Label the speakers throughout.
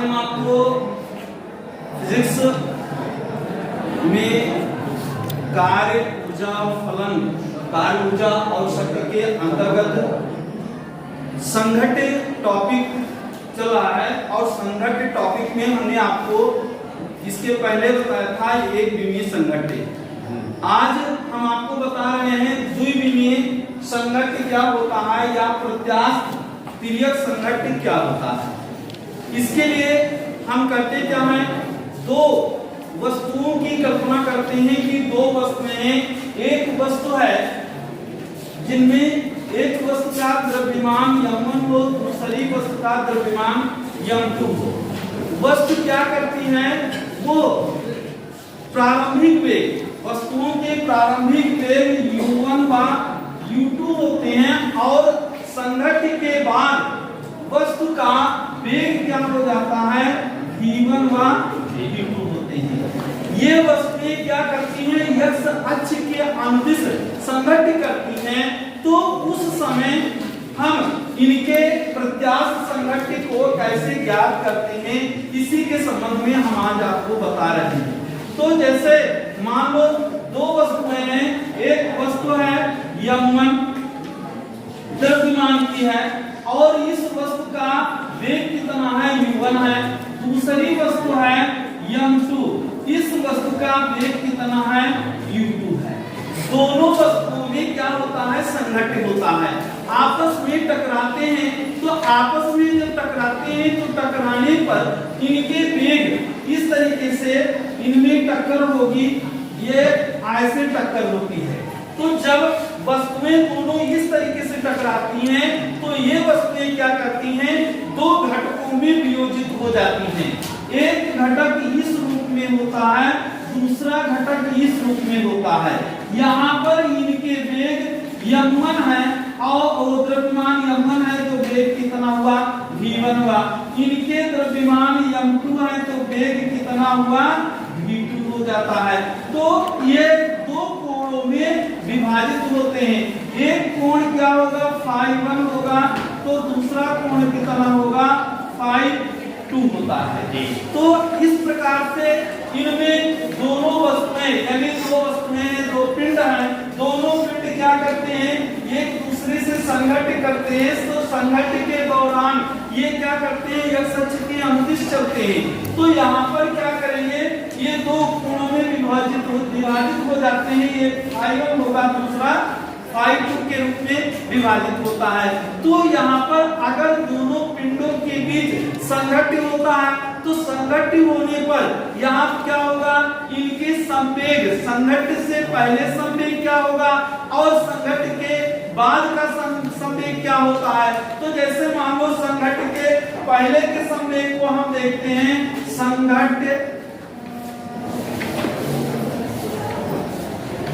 Speaker 1: हम आपको फिजिक्स में कार्य ऊर्जा फलन, कार्य ऊर्जा और शक्ति के अंतर्गत संघट्य टॉपिक चल रहा है। और संघट्य टॉपिक में हमने आपको इसके पहले बताया था एक विमीय संघट्य। आज हम आपको बता रहे हैं द्विविमीय संघट्य क्या होता है या प्रत्यास्थ तिर्यक संघट्य क्या होता है। इसके लिए हम करते क्या है, दो वस्तुओं की कल्पना करते हैं कि दो वस्तुएं हैं। एक वस्तु है जिनमें एक वस्तु का द्रव्यमान m1 हो, दूसरी वस्तु का द्रव्यमान m2 हो। वस्तु क्या करती है, वो प्रारंभिक वेग, वस्तुओं के प्रारंभिक वेग u1 व u2 होते हैं और संघट्य के बाद वस्तु का वेग क्या हो जाता है, v1 व v2 होते हैं। ये वस्तुएं क्या करती हैं, x अक्ष के अनुदिश संघट्य करती हैं। तो उस समय हम इनके प्रत्यास्थ संघट्य को कैसे ज्ञात करते हैं, इसी के संबंध में हम आज आपको बता रहे हैं। तो जैसे मान लो दो वस्तुएं हैं, एक वस्तु है m1 द्रव्यमान की है और इस वस्तु का वेग कितना है, u1 है। दूसरी वस्तु है m2, इस वस्तु का वेग कितना है, u2 है। दोनों वस्तुओं में क्या होता है, संघट्य होता है। आपस में टकराते हैं, तो आपस में जब टकराते हैं तो टकराने पर इनके वेग इस तरीके से इनमें टक्कर होगी, ये ऐसे टक्कर होती है। तो जब वस्तुएं दोनों इस तरीके से टकराती हैं तो ये वस्तुएं क्या करती हैं, दो घटकों में वियोजित हो जाती हैं। एक घटक इस रूप में होता है, दूसरा घटक इस रूप में होता है। यहाँ पर इनके वेग m1 है और द्रव्यमान m1 है तो वेग कितना हुआ, v1 हुआ। इनके द्रव्यमान m2 है तो वेग कितना हुआ, v2 हो जाता है। तो ये दो कोणों में विभाजित होते हैं। एक कोण क्या होगा, φ1 होगा, तो दूसरा कोण कितना होगा, φ2 होता है। तो इस प्रकार से इनमें दोनों वस्तुएं यानी दो वस्तुएं, दो पिंड हैं, दोनों पिंड क्या करते हैं, एक दूसरे से संघट्य करते हैं। तो संघट्य के दौरान ये क्या करते हैं, x अक्ष के अनुदिश चलते हैं। तो यहाँ पर क्या करेंगे, ये दो कोणों में विभाजित हो जाते हैं। ये φ1 होगा, दूसरा φ2 के रूप में विभाजित होता है। तो यहाँ पर अगर दोनों पिंडों के बीच संघट्य होता है तो संघट्य होने पर यहाँ क्या होगा, इनके संवेग, संघट्य से पहले संवेग क्या होगा और संघट्य के बाद का संवेग क्या होता है। तो जैसे मान लो संघट्य के पहले के संवेग को हम देखते हैं, संघट्य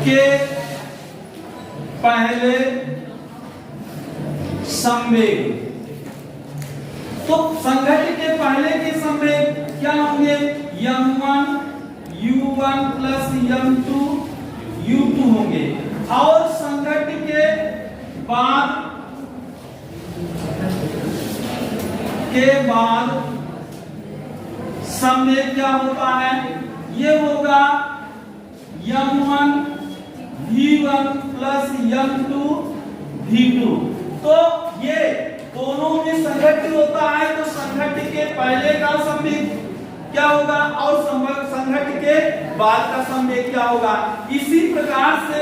Speaker 1: के पहले संवेग, तो संघट्य के पहले के संवेग क्या होंगे, m1 u1 plus m2 u2 होंगे। और संघट्य के बाद संवेग क्या होता है, ये होगा m1 v1 plus m2 v2। तो ये दोनों में संघट्य होता है तो संघट्य के पहले का संवेग क्या होगा और संघट्य के बाद का संवेग क्या होगा। इसी प्रकार से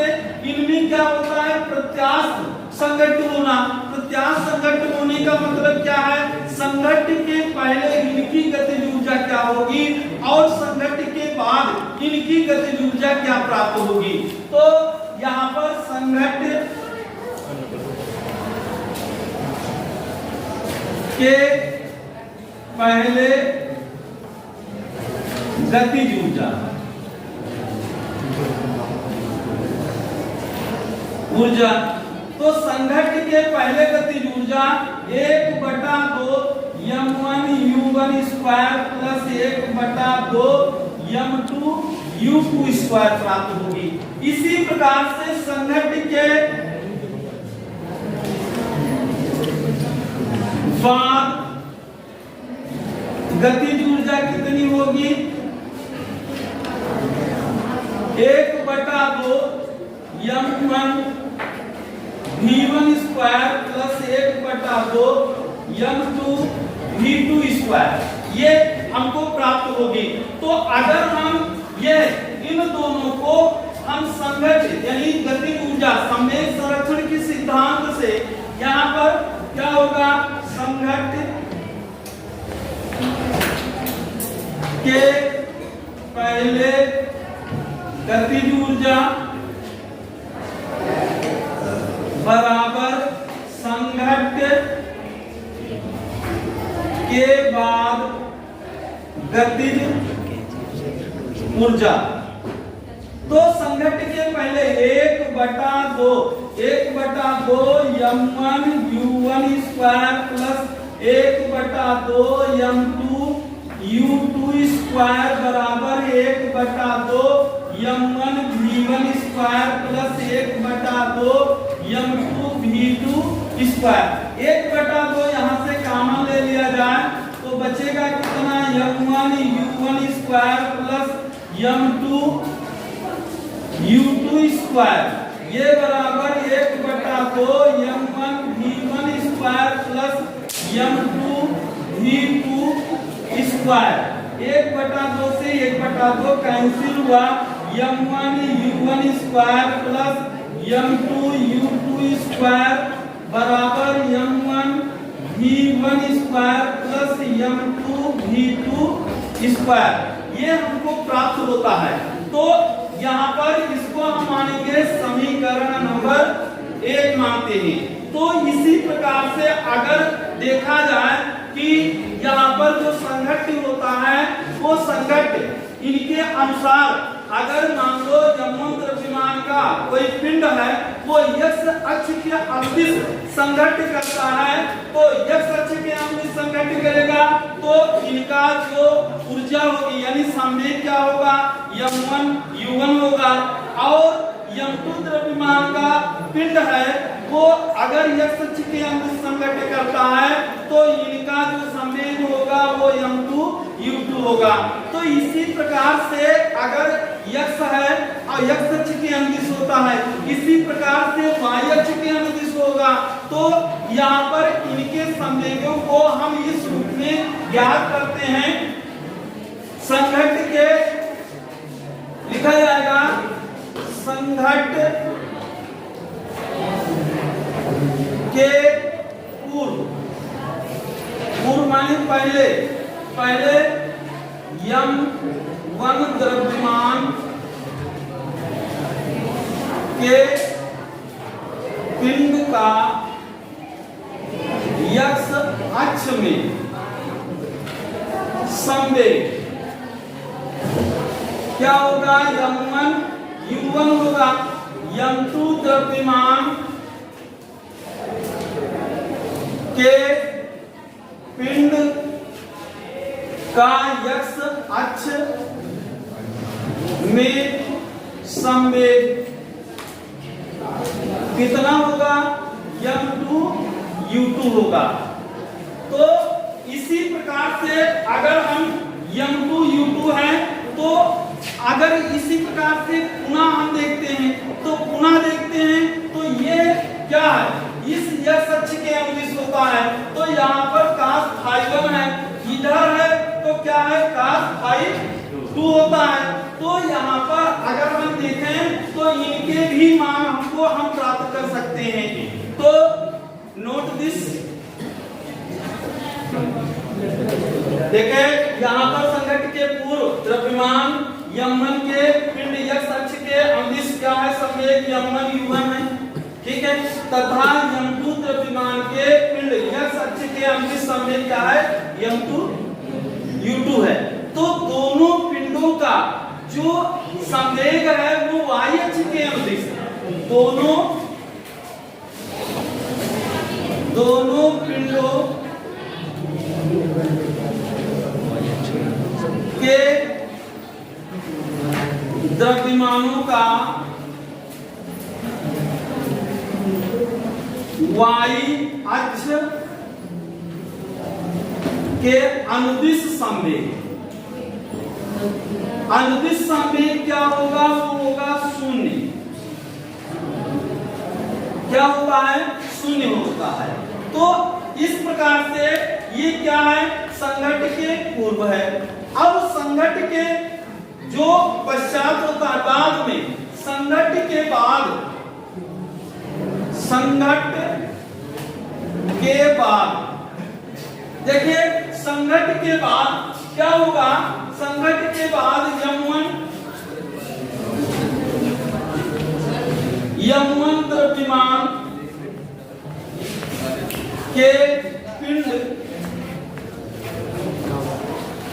Speaker 1: इनमें क्या होता है, प्रत्यास्थ संघट्य होना। प्रत्यास्थ संघट्य होने का मतलब क्या है, संघट्य के पहले इनकी गतिज ऊर्जा क्या होगी और संघट्य के बाद इनकी गतिज ऊर्जा क्या प्राप्त होगी। तो यहाँ पर संघट्य के पहले गतिज ऊर्जा, तो संघट्य के पहले गतिज ऊर्जा 1/2 m1 u1 square plus 1/2 m2 u2 square प्राप्त होगी। इसी प्रकार से संघट्य के बाद गतिज ऊर्जा कितनी होगी? 1/2 m1 v1 square plus 1/2 m2 v2 square, ये हमको प्राप्त होगी। तो अगर हम ये इन दोनों को हम संघटित यानी गतिज ऊर्जा संवेग संरक्षण के सिद्धांत से यहाँ पर क्या होगा? संघटित के पहले गतिज ऊर्जा बराबर संघट्ट के बाद गतिज ऊर्जा। तो संघट्ट के पहले 1/2 m1 u1 square plus 1/2 m2 u2 square बराबर 1/2 m1 v1 square plus 1/2 m2 v2 square. 1/2 यहाँ से कॉमन ले लिया जाए तो बचेगा कितना? m1 u1 square plus m2 u2 square, ये बराबर 1/2 m1 v1 square plus m2 v2 square. 1/2 से 1/2 कैंसिल हुआ, m1 u1 square plus m2 u2 square बराबर m1 v1 square plus m2 v2 square, ये हमको प्राप्त होता है। तो यहाँ पर इसको हम मानेंगे समीकरण नंबर 1 मानते हैं। तो इसी प्रकार से अगर देखा जाए कि यहाँ पर जो संघट्ट होता है वो संघट्ट इनके अनुसार अगर मान लो जम्मू द्रव्यमान का कोई पिंड है वो x अक्ष के अभिदिश संघट्ट करता है, तो x अक्ष के अभिदिश संघट्ट करेगा तो इनका जो ऊर्जा होगी यानी संवेग क्या होगा? m1 u1 होगा। और m2 द्रव्यमान का पिंड है वो अगर x अक्ष के अभिदिश संघट्ट करता है तो इनका जो संवेग होगा वो m2 u2 होगा। तो इसी प्रकार से अगर x है और x अक्ष के अनुदिश होता है, इसी प्रकार से y अक्ष के अनुदिश होगा। तो यहाँ पर इनके संवेगों को हम इस रूप में ज्ञात करते हैं। संघट्ट के लिखा जाएगा संघट्ट के पूर्व माने पहले m1 द्रव्यमान के पिंड का x अक्ष में संवेग क्या होगा? m1 u1 होगा। m2 द्रव्यमान के पिंड का x अक्ष में संवेग कितना होगा? m2 u2 होगा। तो इसी प्रकार से अगर हम m2 u2 है तो अगर इसी प्रकार से पुनः हम देखते हैं तो ये क्या है? इस x अक्ष के अनुदिश होता है तो यहाँ पर cos ∅1 है, इधर है तो क्या है? cos ∅2 होता है। तो यहाँ पर अगर हम देखें तो इनके भी मान हमको हम प्राप्त कर सकते हैं। तो नोट दिस, देखें यहाँ पर संघट्ट के पूर्व द्रव्यमान m1 के पिंड x अक्ष के अनुदिश क्या है? संवेग m1 u1 है, ठीक है। तथा m2 द्रव्यमान के पिंड x अक्ष के अनुदिश संवेग क्या है? m2 u2 है। तो दोनों पिंडों का जो संवेग है वो y अक्ष के अनुदिश है। दोनों पिंडों के द्रव्यमानों का y अक्ष के अनुदिश संवेग, अनुदिश संवेग क्या होगा? वो होगा शून्य। क्या होता है? शून्य होता है। तो इस प्रकार से ये क्या है? संघट्ट के पूर्व है। अब संघट्ट के जो पश्चात होता है बाद में, संघट्ट के बाद, संघट्ट के बाद देखिए, संघट्ट के बाद क्या होगा? संघट्ट के बाद यम1 द्रव्यमान के पिंड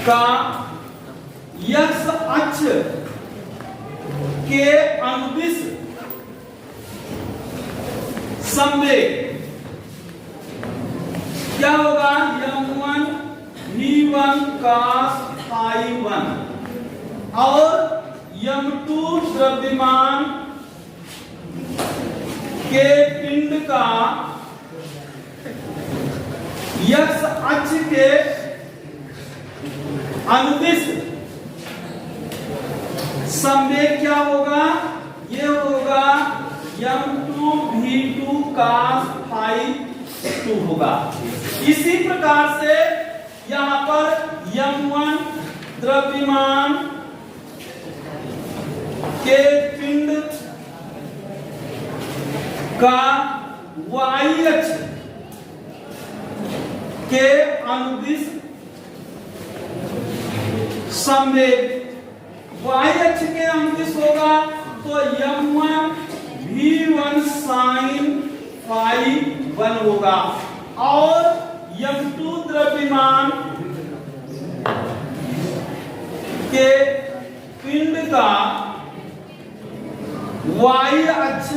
Speaker 1: का x अक्ष के अनुदिश संवेग क्या होगा? यम1 v1 cos phi1 और यम2 द्रव्यमान के पिंड का x अक्ष के अनुदिश संवेग क्या होगा? ये होगा यम2 v2 cos phi2 होगा। इसी प्रकार से यहां पर यम1 द्रव्यमान के पिंड का y अक्ष के अनुदिश संवेग y अक्ष के अनुदिश होगा तो यम1 v1 sin phi1 होगा और यम2 द्रव्यमान के पिंड का y अक्ष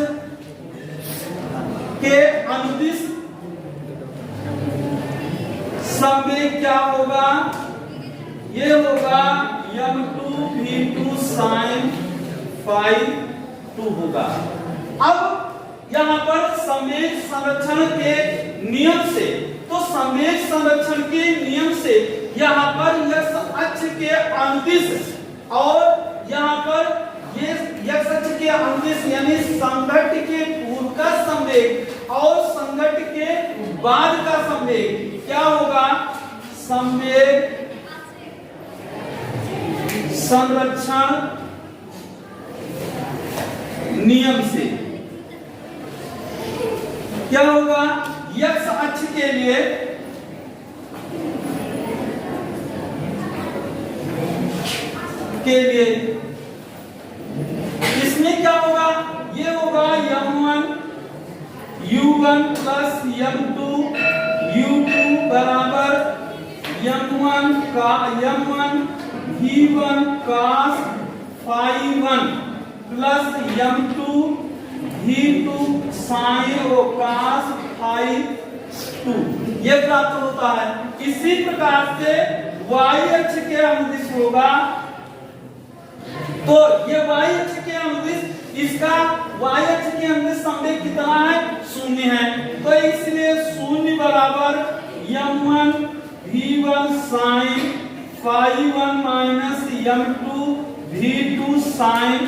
Speaker 1: के अनुदिश संवेग क्या होगा? ये होगा यम2 v2 sin phi2 होगा। अब यहां पर संवेग संरक्षण के नियम से, तो संवेग संरक्षण के नियम से यहां पर x अक्ष के अनुदिश और यहां पर ये x अक्ष के अनुदिश यानी संघट्ट के पूर्व का संवेग और संघट्ट के बाद का संवेग क्या होगा? संवेग संरक्षण नियम से क्या होगा? x अक्ष के लिए इसमें क्या होगा? ये होगा यम1 u1 प्लस यम2 u2 बराबर यम1 v1 cos phi1 प्लस यम2 v2 sin cos phi2 ये प्राप्त होता है। इसी प्रकार से y अक्ष के अनुदिश होगा तो ये y अक्ष के अनुदिश, इसका y अक्ष के अनुदिश संवेग कितना है? शून्य है। तो इसलिए शून्य बराबर यम1 v1 sin phi1 माइनस यम2 v2 sin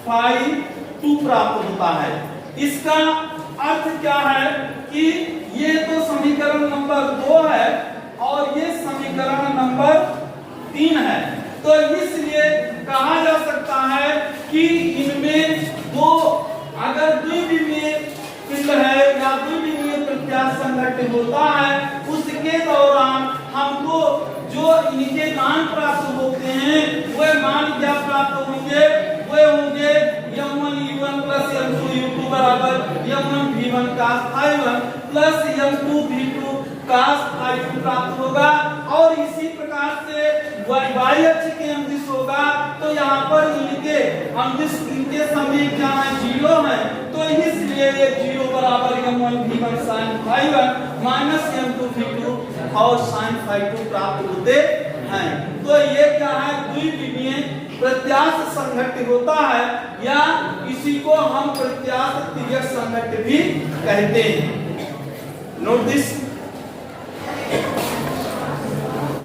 Speaker 1: phi2 प्राप्त होता है। इसका अर्थ क्या है कि ये तो समीकरण नंबर 2 है और ये समीकरण नंबर 3 है। तो इसलिए कहा जा सकता है कि इनमें दो, अगर द्विविमीय पिंड है या द्विविमीय प्रत्यास्थ संघट्ट होता है उसके दौरान हमको जो इनके मान प्राप्त होते हैं वह मान क्या प्राप्त होंगे? वे होंगे यम1 u1 प्लस यम2 u2 बराबर यम1 v1 cos phi1 प्लस यम2 v2 cos phi2 प्राप्त होगा। और इसी प्रकार से y अक्ष के अनुदिश होगा तो यहाँ पर इनके अनुदिश, इनके संवेग क्या है? 0 है। तो इसलिए ये 0 बराबर यम1 v1 sin phi1 माइनस यम2 v2 और sin phi2 प्राप्त होते हैं। तो ये क्या है? द्विविमीय प्रत्यास्थ संघट्ट होता है या इसी को हम प्रत्यास्थ तिर्यक संघट्ट भी कहते हैं। Note this.